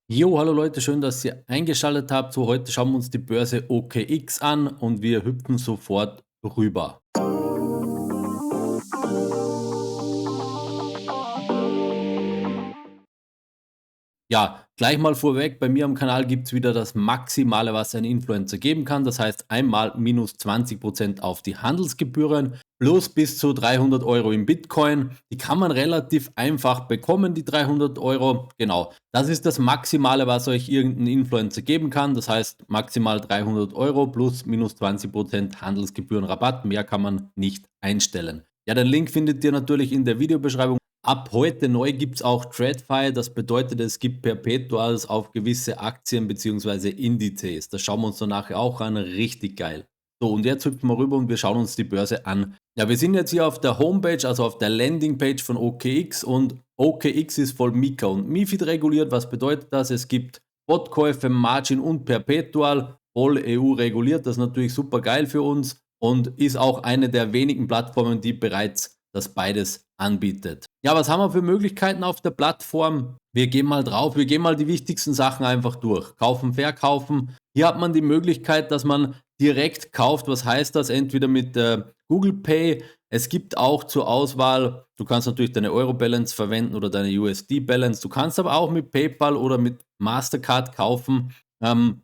Jo, hallo Leute, schön, dass ihr eingeschaltet habt. So, heute schauen wir uns die Börse OKX an und wir hüpfen sofort rüber. Ja, gleich mal vorweg, bei mir am Kanal gibt es wieder das Maximale, was ein Influencer geben kann. Das heißt einmal minus 20% auf die Handelsgebühren plus bis zu 300 Euro in Bitcoin. Die kann man relativ einfach bekommen, die 300 Euro. Genau, das ist das Maximale, was euch irgendein Influencer geben kann. Das heißt maximal 300 Euro plus minus 20% Handelsgebührenrabatt. Mehr kann man nicht einstellen. Ja, den Link findet ihr natürlich in der Videobeschreibung. Ab heute neu gibt es auch TradFi, das bedeutet, es gibt Perpetuals auf gewisse Aktien bzw. Indizes. Das schauen wir uns dann nachher auch an, richtig geil. So, und jetzt hüpfen wir rüber und wir schauen uns die Börse an. Ja, wir sind jetzt hier auf der Homepage, also auf der Landingpage von OKX und OKX ist voll Mika und MiFID reguliert. Was bedeutet das? Es gibt Spotkäufe, Margin und Perpetual, voll EU reguliert. Das ist natürlich super geil für uns und ist auch eine der wenigen Plattformen, die bereits das beides anbietet. Ja, was haben wir für Möglichkeiten auf der Plattform? Wir gehen mal drauf, wir gehen mal die wichtigsten Sachen einfach durch. Kaufen, verkaufen. Hier hat man die Möglichkeit, dass man direkt kauft. Was heißt das? Entweder mit Google Pay. Es gibt auch zur Auswahl, du kannst natürlich deine Euro-Balance verwenden oder deine USD-Balance. Du kannst aber auch mit PayPal oder mit Mastercard kaufen.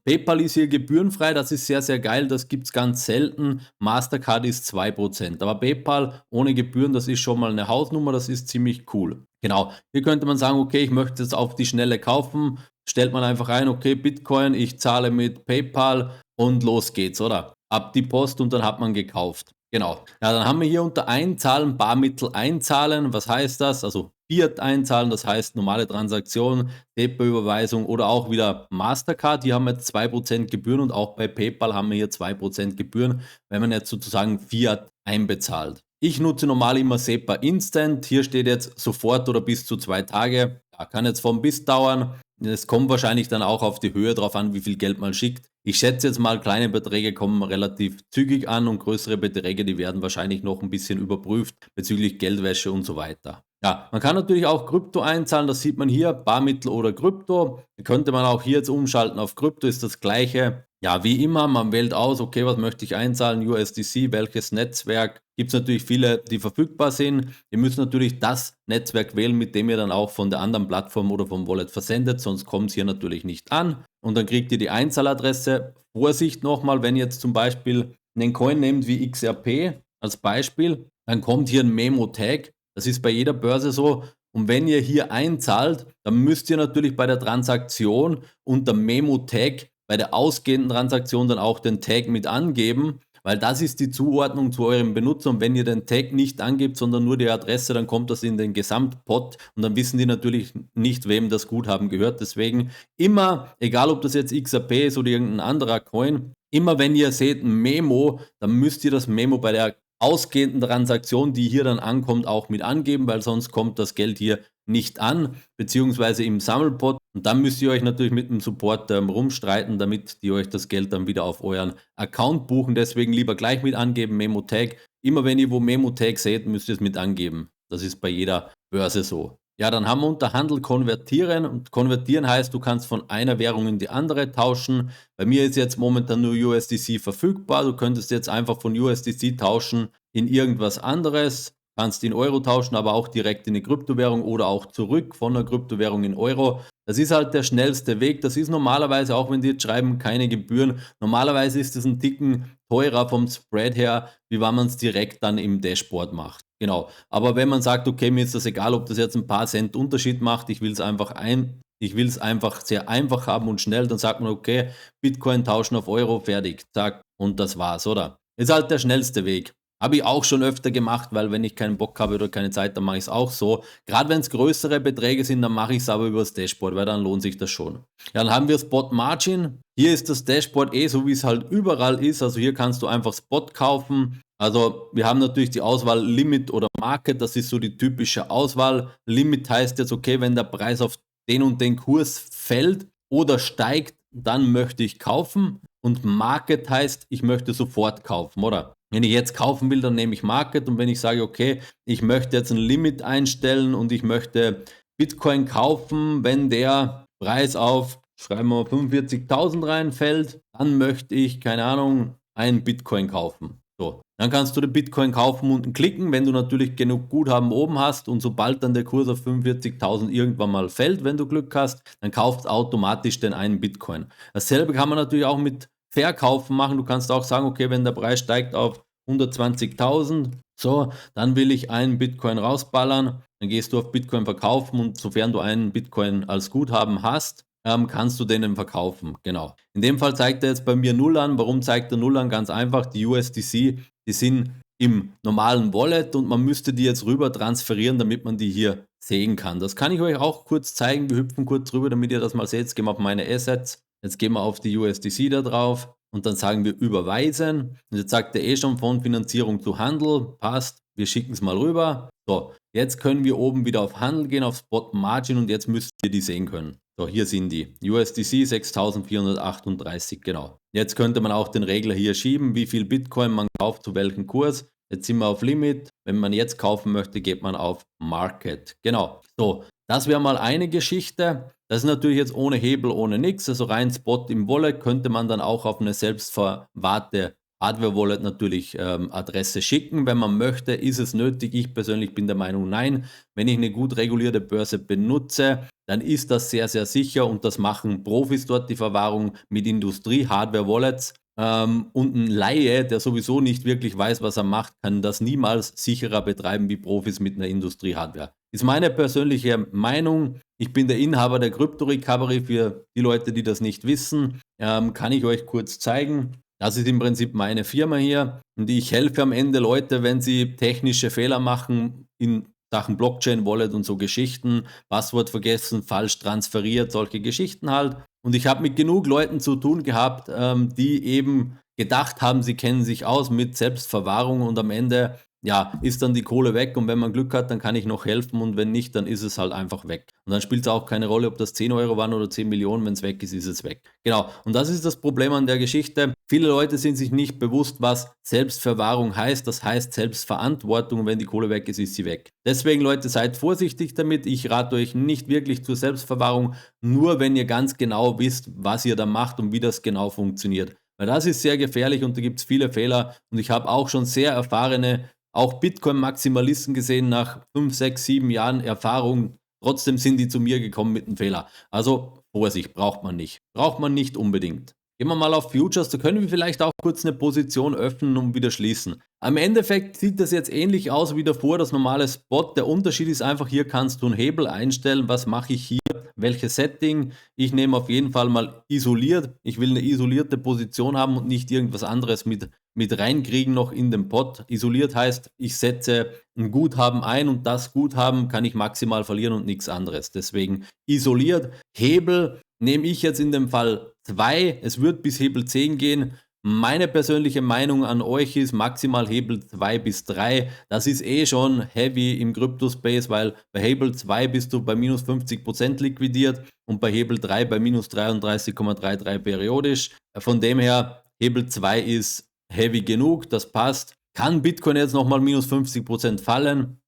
PayPal ist hier gebührenfrei, das ist sehr, sehr geil, das gibt es ganz selten. Mastercard ist 2%, aber PayPal ohne Gebühren, das ist schon mal eine Hausnummer, das ist ziemlich cool. Genau, hier könnte man sagen, okay, ich möchte es auf die Schnelle kaufen, stellt man einfach ein, okay, Bitcoin, ich zahle mit PayPal und los geht's, oder? Ab die Post und dann hat man gekauft. Genau. Ja, dann haben wir hier unter Einzahlen, Barmittel einzahlen. Was heißt das? Also Fiat einzahlen, das heißt normale Transaktion, SEPA-Überweisung oder auch wieder Mastercard. Hier haben wir jetzt 2% Gebühren und auch bei PayPal haben wir hier 2% Gebühren, wenn man jetzt sozusagen Fiat einbezahlt. Ich nutze normal immer SEPA Instant. Hier steht jetzt sofort oder bis zu 2 Tage. Ja, kann jetzt vom bis dauern. Es kommt wahrscheinlich dann auch auf die Höhe drauf an, wie viel Geld man schickt. Ich schätze jetzt mal, kleine Beträge kommen relativ zügig an und größere Beträge, die werden wahrscheinlich noch ein bisschen überprüft bezüglich Geldwäsche und so weiter. Ja, man kann natürlich auch Krypto einzahlen, das sieht man hier, Barmittel oder Krypto. Könnte man auch hier jetzt umschalten auf Krypto, ist das gleiche. Ja, wie immer, man wählt aus, okay, was möchte ich einzahlen, USDC, welches Netzwerk. Gibt es natürlich viele, die verfügbar sind. Ihr müsst natürlich das Netzwerk wählen, mit dem ihr dann auch von der anderen Plattform oder vom Wallet versendet, sonst kommt es hier natürlich nicht an. Und dann kriegt ihr die Einzahladresse. Vorsicht nochmal, wenn ihr jetzt zum Beispiel einen Coin nehmt wie XRP als Beispiel, dann kommt hier ein Memo-Tag. Das ist bei jeder Börse so. Und wenn ihr hier einzahlt, dann müsst ihr natürlich bei der Transaktion unter Memo-Tag bei der ausgehenden Transaktion dann auch den Tag mit angeben, weil das ist die Zuordnung zu eurem Benutzer. Und wenn ihr den Tag nicht angebt, sondern nur die Adresse, dann kommt das in den Gesamtpot und dann wissen die natürlich nicht, wem das Guthaben gehört. Deswegen immer, egal ob das jetzt XRP ist oder irgendein anderer Coin, immer wenn ihr seht ein Memo, dann müsst ihr das Memo bei der ausgehenden Transaktion, die hier dann ankommt, auch mit angeben, weil sonst kommt das Geld hier nicht an, beziehungsweise im Sammelpot. Und dann müsst ihr euch natürlich mit dem Support rumstreiten, damit die euch das Geld dann wieder auf euren Account buchen. Deswegen lieber gleich mit angeben, Memo Tag. Immer wenn ihr wo Memo Tag seht, müsst ihr es mit angeben. Das ist bei jeder Börse so. Ja, dann haben wir unter Handel konvertieren und konvertieren heißt, du kannst von einer Währung in die andere tauschen. Bei mir ist jetzt momentan nur USDC verfügbar. Du könntest jetzt einfach von USDC tauschen in irgendwas anderes. Kannst in Euro tauschen, aber auch direkt in eine Kryptowährung oder auch zurück von einer Kryptowährung in Euro. Das ist halt der schnellste Weg. Das ist normalerweise, auch wenn die jetzt schreiben, keine Gebühren. Normalerweise ist es ein Ticken teurer vom Spread her, wie wenn man es direkt dann im Dashboard macht. Genau. Aber wenn man sagt, okay, mir ist das egal, ob das jetzt ein paar Cent Unterschied macht, ich will es einfach sehr einfach haben und schnell, dann sagt man, okay, Bitcoin tauschen auf Euro, fertig, zack, und das war's, oder? Ist halt der schnellste Weg. Habe ich auch schon öfter gemacht, weil wenn ich keinen Bock habe oder keine Zeit, dann mache ich es auch so. Gerade wenn es größere Beträge sind, dann mache ich es aber über das Dashboard, weil dann lohnt sich das schon. Ja, dann haben wir Spot Margin. Hier ist das Dashboard so, wie es halt überall ist. Also hier kannst du einfach Spot kaufen. Also wir haben natürlich die Auswahl Limit oder Market. Das ist so die typische Auswahl. Limit heißt jetzt, okay, wenn der Preis auf den und den Kurs fällt oder steigt, dann möchte ich kaufen. Und Market heißt, ich möchte sofort kaufen, oder? Wenn ich jetzt kaufen will, dann nehme ich Market und wenn ich sage, okay, ich möchte jetzt ein Limit einstellen und ich möchte Bitcoin kaufen, wenn der Preis auf, schreiben wir 45.000 rein, fällt, dann möchte ich, keine Ahnung, einen Bitcoin kaufen. So, dann kannst du den Bitcoin kaufen unten klicken, wenn du natürlich genug Guthaben oben hast und sobald dann der Kurs auf 45.000 irgendwann mal fällt, wenn du Glück hast, dann kaufst automatisch den einen Bitcoin. Dasselbe kann man natürlich auch mit Verkaufen machen. Du kannst auch sagen, okay, wenn der Preis steigt auf 120.000, so, dann will ich einen Bitcoin rausballern, dann gehst du auf Bitcoin verkaufen und sofern du einen Bitcoin als Guthaben hast, kannst du den verkaufen. Genau. In dem Fall zeigt er jetzt bei mir 0 an. Warum zeigt er 0 an? Ganz einfach, die USDC, die sind im normalen Wallet und man müsste die jetzt rüber transferieren, damit man die hier sehen kann. Das kann ich euch auch kurz zeigen. Wir hüpfen kurz rüber, damit ihr das mal seht. Jetzt gehen wir auf meine Assets. Jetzt gehen wir auf die USDC da drauf und dann sagen wir überweisen. Und jetzt sagt er schon von Finanzierung zu Handel. Passt. Wir schicken es mal rüber. So, jetzt können wir oben wieder auf Handel gehen, auf Spot Margin und jetzt müsst ihr die sehen können. So, hier sind die. USDC 6.438, genau. Jetzt könnte man auch den Regler hier schieben, wie viel Bitcoin man kauft, zu welchem Kurs. Jetzt sind wir auf Limit. Wenn man jetzt kaufen möchte, geht man auf Market. Genau. So, das wäre mal eine Geschichte. Das ist natürlich jetzt ohne Hebel, ohne nichts. Also rein Spot im Wallet könnte man dann auch auf eine selbstverwahrte Hardware-Wallet natürlich Adresse schicken. Wenn man möchte, ist es nötig. Ich persönlich bin der Meinung, nein. Wenn ich eine gut regulierte Börse benutze, dann ist das sehr, sehr sicher und das machen Profis dort die Verwahrung mit Industrie-Hardware-Wallets. Und ein Laie, der sowieso nicht wirklich weiß, was er macht, kann das niemals sicherer betreiben wie Profis mit einer Industrie-Hardware. Ist meine persönliche Meinung. Ich bin der Inhaber der Crypto Recovery. Für die Leute, die das nicht wissen, kann ich euch kurz zeigen. Das ist im Prinzip meine Firma hier und ich helfe am Ende Leute, wenn sie technische Fehler machen in Sachen Blockchain, Wallet und so Geschichten, Passwort vergessen, falsch transferiert, solche Geschichten halt. Und ich habe mit genug Leuten zu tun gehabt, die eben gedacht haben, sie kennen sich aus mit Selbstverwahrung und am Ende ja, ist dann die Kohle weg und wenn man Glück hat, dann kann ich noch helfen und wenn nicht, dann ist es halt einfach weg. Und dann spielt es auch keine Rolle, ob das 10 Euro waren oder 10 Millionen, wenn es weg ist es weg. Genau, und das ist das Problem an der Geschichte. Viele Leute sind sich nicht bewusst, was Selbstverwahrung heißt. Das heißt Selbstverantwortung, wenn die Kohle weg ist, ist sie weg. Deswegen Leute, seid vorsichtig damit. Ich rate euch nicht wirklich zur Selbstverwahrung, nur wenn ihr ganz genau wisst, was ihr da macht und wie das genau funktioniert. Weil das ist sehr gefährlich und da gibt es viele Fehler und ich habe auch schon sehr erfahrene auch Bitcoin-Maximalisten gesehen nach 5, 6, 7 Jahren Erfahrung. Trotzdem sind die zu mir gekommen mit einem Fehler. Also Vorsicht, braucht man nicht. Braucht man nicht unbedingt. Gehen wir mal auf Futures, da können wir vielleicht auch kurz eine Position öffnen und wieder schließen. Am Endeffekt sieht das jetzt ähnlich aus wie davor, das normale Spot. Der Unterschied ist einfach, hier kannst du einen Hebel einstellen. Was mache ich hier? Welches Setting? Ich nehme auf jeden Fall mal isoliert. Ich will eine isolierte Position haben und nicht irgendwas anderes mit reinkriegen noch in den Pot. Isoliert heißt, ich setze ein Guthaben ein und das Guthaben kann ich maximal verlieren und nichts anderes. Deswegen isoliert. Hebel nehme ich jetzt in dem Fall 2. Es wird bis Hebel 10 gehen. Meine persönliche Meinung an euch ist maximal Hebel 2 bis 3. Das ist eh schon heavy im Crypto-Space, weil bei Hebel 2 bist du bei minus 50% liquidiert und bei Hebel 3 bei minus 33,33 periodisch. Von dem her, Hebel 2 ist heavy genug, das passt. Kann Bitcoin jetzt nochmal minus 50% fallen?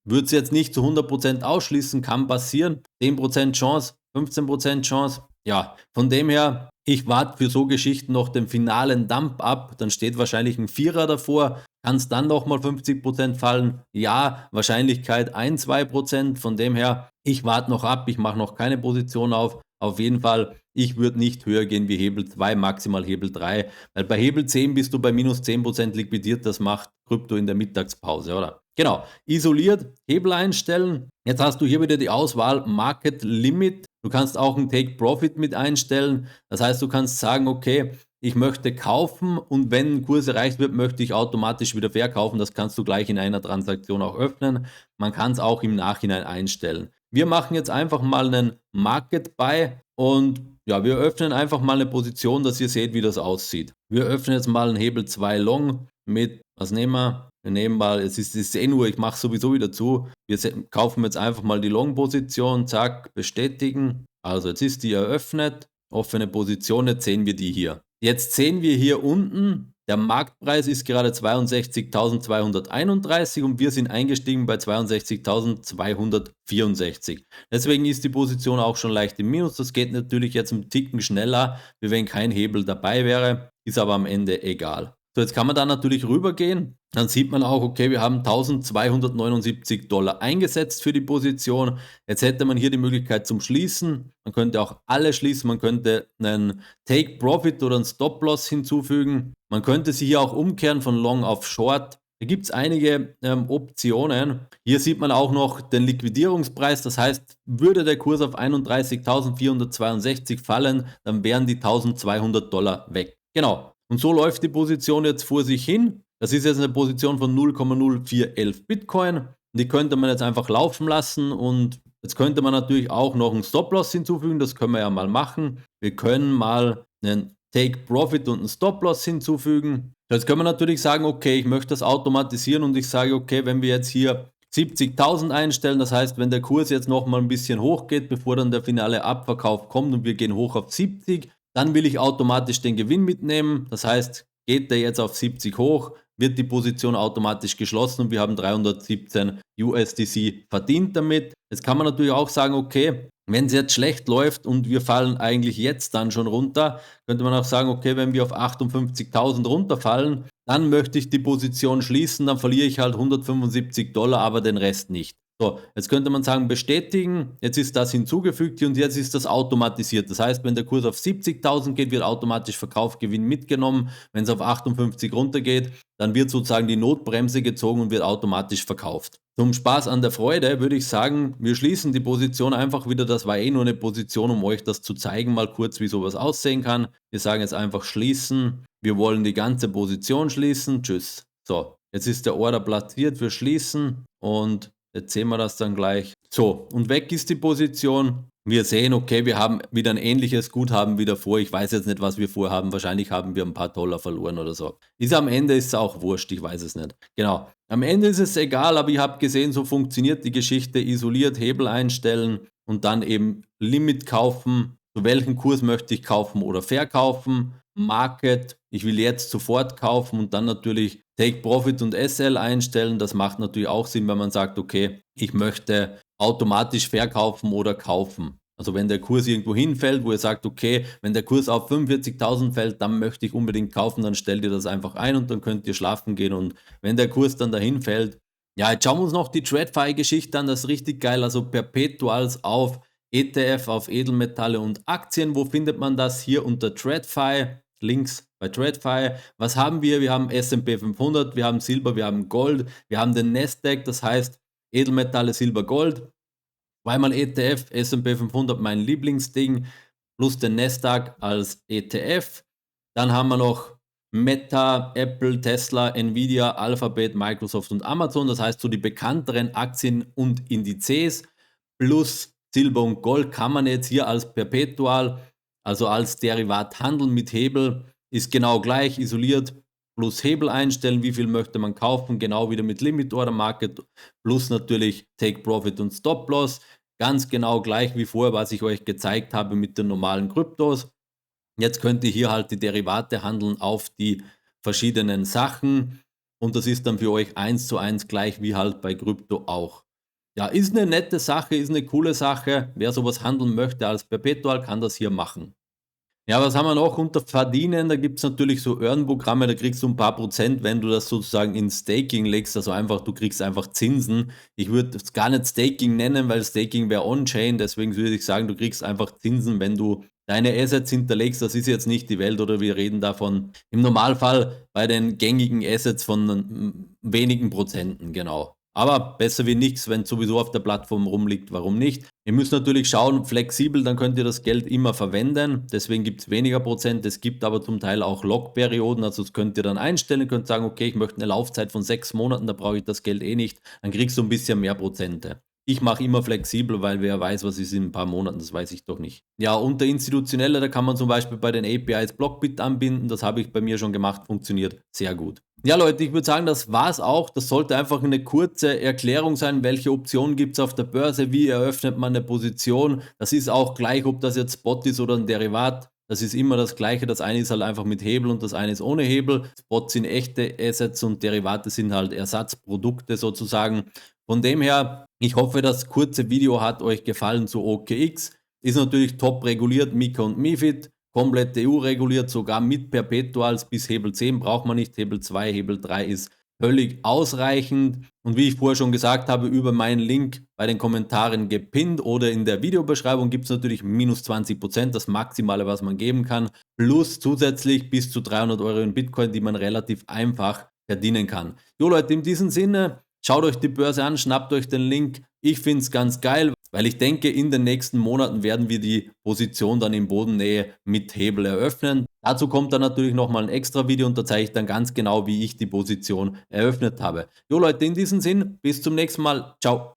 Würde es jetzt nicht zu 100% ausschließen, kann passieren. 10% Chance, 15% Chance. Ja, von dem her, ich warte für so Geschichten noch den finalen Dump ab. Dann steht wahrscheinlich ein Vierer davor. Kann es dann nochmal 50% fallen? Ja, Wahrscheinlichkeit 1-2%. Von dem her, ich warte noch ab. Ich mache noch keine Position auf. Auf jeden Fall, ich würde nicht höher gehen wie Hebel 2, maximal Hebel 3. Weil bei Hebel 10 bist du bei minus 10% liquidiert. Das macht Krypto in der Mittagspause, oder? Genau, isoliert, Hebel einstellen. Jetzt hast du hier wieder die Auswahl Market Limit. Du kannst auch ein Take Profit mit einstellen. Das heißt, du kannst sagen, okay, ich möchte kaufen und wenn ein Kurs erreicht wird, möchte ich automatisch wieder verkaufen. Das kannst du gleich in einer Transaktion auch öffnen. Man kann es auch im Nachhinein einstellen. Wir machen jetzt einfach mal einen Market Buy und ja, wir öffnen einfach mal eine Position, dass ihr seht, wie das aussieht. Wir öffnen jetzt mal einen Hebel 2 Long mit, was nehmen wir? Wir nehmen mal, es ist eh nur, ich mache sowieso wieder zu. Wir kaufen jetzt einfach mal die Long-Position, zack, bestätigen. Also jetzt ist die eröffnet, offene Position, jetzt sehen wir die hier. Jetzt sehen wir hier unten, Der Marktpreis ist gerade 62.231 und wir sind eingestiegen bei 62.264. Deswegen ist die Position auch schon leicht im Minus. Das geht natürlich jetzt einen Ticken schneller, wie wenn kein Hebel dabei wäre, ist aber am Ende egal. So, jetzt kann man da natürlich rübergehen. Dann sieht man auch, okay, wir haben 1279 Dollar eingesetzt für die Position. Jetzt hätte man hier die Möglichkeit zum Schließen. Man könnte auch alle schließen. Man könnte einen Take Profit oder einen Stop Loss hinzufügen. Man könnte sie hier auch umkehren von Long auf Short. Da gibt es einige Optionen. Hier sieht man auch noch den Liquidierungspreis. Das heißt, würde der Kurs auf 31.462 fallen, dann wären die 1200 Dollar weg. Genau. Und so läuft die Position jetzt vor sich hin. Das ist jetzt eine Position von 0,0411 Bitcoin. Und die könnte man jetzt einfach laufen lassen. Und jetzt könnte man natürlich auch noch einen Stop-Loss hinzufügen. Das können wir ja mal machen. Wir können mal einen Take Profit und einen Stop-Loss hinzufügen. Jetzt können wir natürlich sagen, okay, ich möchte das automatisieren und ich sage, okay, wenn wir jetzt hier 70.000 einstellen, das heißt, wenn der Kurs jetzt nochmal ein bisschen hochgeht, bevor dann der finale Abverkauf kommt und wir gehen hoch auf 70, dann will ich automatisch den Gewinn mitnehmen. Das heißt, geht der jetzt auf 70 hoch, wird die Position automatisch geschlossen und wir haben 317 USDC verdient damit. Jetzt kann man natürlich auch sagen, okay, wenn es jetzt schlecht läuft und wir fallen eigentlich jetzt dann schon runter, könnte man auch sagen, okay, wenn wir auf 58.000 runterfallen, dann möchte ich die Position schließen, dann verliere ich halt 175 Dollar, aber den Rest nicht. So, jetzt könnte man sagen, bestätigen, jetzt ist das hinzugefügt und jetzt ist das automatisiert. Das heißt, wenn der Kurs auf 70.000 geht, wird automatisch Verkaufsgewinn mitgenommen. Wenn es auf 58 runtergeht, dann wird sozusagen die Notbremse gezogen und wird automatisch verkauft. Zum Spaß an der Freude würde ich sagen, wir schließen die Position einfach wieder. Das war eh nur eine Position, um euch das zu zeigen, mal kurz, wie sowas aussehen kann. Wir sagen jetzt einfach schließen. Wir wollen die ganze Position schließen. Tschüss. So, jetzt ist der Order platziert. Wir schließen und jetzt sehen wir das dann gleich. So, und weg ist die Position. Wir sehen, okay, wir haben wieder ein ähnliches Guthaben wie davor. Ich weiß jetzt nicht, was wir vorhaben. Wahrscheinlich haben wir ein paar Dollar verloren oder so. Am Ende ist es auch wurscht, ich weiß es nicht. Genau. Am Ende ist es egal, aber ihr habt gesehen, so funktioniert die Geschichte. Isoliert, Hebel einstellen und dann eben Limit kaufen. Zu welchem Kurs möchte ich kaufen oder verkaufen? Market, ich will jetzt sofort kaufen und dann natürlich Take Profit und SL einstellen. Das macht natürlich auch Sinn, wenn man sagt, okay, ich möchte automatisch verkaufen oder kaufen. Also wenn der Kurs irgendwo hinfällt, wo ihr sagt, okay, wenn der Kurs auf 45.000 fällt, dann möchte ich unbedingt kaufen, dann stellt ihr das einfach ein und dann könnt ihr schlafen gehen. Und wenn der Kurs dann dahin fällt, ja, jetzt schauen wir uns noch die TradFi-Geschichte an, das ist richtig geil. Also Perpetuals auf ETF, auf Edelmetalle und Aktien. Wo findet man das? Hier unter TradFi. Links bei TradFi. Was haben wir? Wir haben S&P 500, wir haben Silber, wir haben Gold, wir haben den Nasdaq, das heißt Edelmetalle, Silber, Gold. Zweimal ETF, S&P 500 mein Lieblingsding, plus den Nasdaq als ETF. Dann haben wir noch Meta, Apple, Tesla, Nvidia, Alphabet, Microsoft und Amazon. Das heißt so die bekannteren Aktien und Indizes plus Silber und Gold kann man jetzt hier als Perpetual, also als Derivat handeln mit Hebel, ist genau gleich, isoliert plus Hebel einstellen, wie viel möchte man kaufen, genau wieder mit Limit Order Market plus natürlich Take Profit und Stop Loss, ganz genau gleich wie vorher, was ich euch gezeigt habe mit den normalen Kryptos. Jetzt könnt ihr hier halt die Derivate handeln auf die verschiedenen Sachen und das ist dann für euch 1:1 gleich wie halt bei Krypto auch. Ja, ist eine nette Sache, ist eine coole Sache. Wer sowas handeln möchte als Perpetual, kann das hier machen. Ja, was haben wir noch unter Verdienen? Da gibt es natürlich so Earn-Programme, da kriegst du ein paar Prozent, wenn du das sozusagen in Staking legst. Also einfach, du kriegst einfach Zinsen. Ich würde es gar nicht Staking nennen, weil Staking wäre On-Chain. Deswegen würde ich sagen, du kriegst einfach Zinsen, wenn du deine Assets hinterlegst. Das ist jetzt nicht die Welt oder wir reden davon im Normalfall bei den gängigen Assets von wenigen Prozenten, genau. Aber besser wie nichts, wenn es sowieso auf der Plattform rumliegt, warum nicht? Ihr müsst natürlich schauen, flexibel, dann könnt ihr das Geld immer verwenden. Deswegen gibt es weniger Prozent. Es gibt aber zum Teil auch Lockperioden. Also das könnt ihr dann einstellen. Ihr könnt sagen, okay, ich möchte eine Laufzeit von 6 Monaten, da brauche ich das Geld eh nicht. Dann kriegst du ein bisschen mehr Prozente. Ich mache immer flexibel, weil wer weiß, was ist in ein paar Monaten, das weiß ich doch nicht. Ja, unter Institutionelle, da kann man zum Beispiel bei den APIs Blockbit anbinden. Das habe ich bei mir schon gemacht, funktioniert sehr gut. Ja Leute, ich würde sagen, das war's auch. Das sollte einfach eine kurze Erklärung sein, welche Optionen gibt es auf der Börse, wie eröffnet man eine Position. Das ist auch gleich, ob das jetzt Spot ist oder ein Derivat. Das ist immer das Gleiche. Das eine ist halt einfach mit Hebel und das eine ist ohne Hebel. Spots sind echte Assets und Derivate sind halt Ersatzprodukte sozusagen. Von dem her, ich hoffe, das kurze Video hat euch gefallen zu OKX. Ist natürlich top reguliert, MiCA und MiFID, komplett EU reguliert, sogar mit Perpetuals bis Hebel 10 braucht man nicht, Hebel 2, Hebel 3 ist völlig ausreichend. Und wie ich vorher schon gesagt habe, über meinen Link bei den Kommentaren gepinnt oder in der Videobeschreibung gibt es natürlich minus 20%, das Maximale, was man geben kann, plus zusätzlich bis zu 300 Euro in Bitcoin, die man relativ einfach verdienen kann. Jo Leute, in diesem Sinne, schaut euch die Börse an, schnappt euch den Link. Ich finde es ganz geil, weil ich denke, in den nächsten Monaten werden wir die Position dann in Bodennähe mit Hebel eröffnen. Dazu kommt dann natürlich nochmal ein extra Video und da zeige ich dann ganz genau, wie ich die Position eröffnet habe. Jo Leute, in diesem Sinn, bis zum nächsten Mal. Ciao.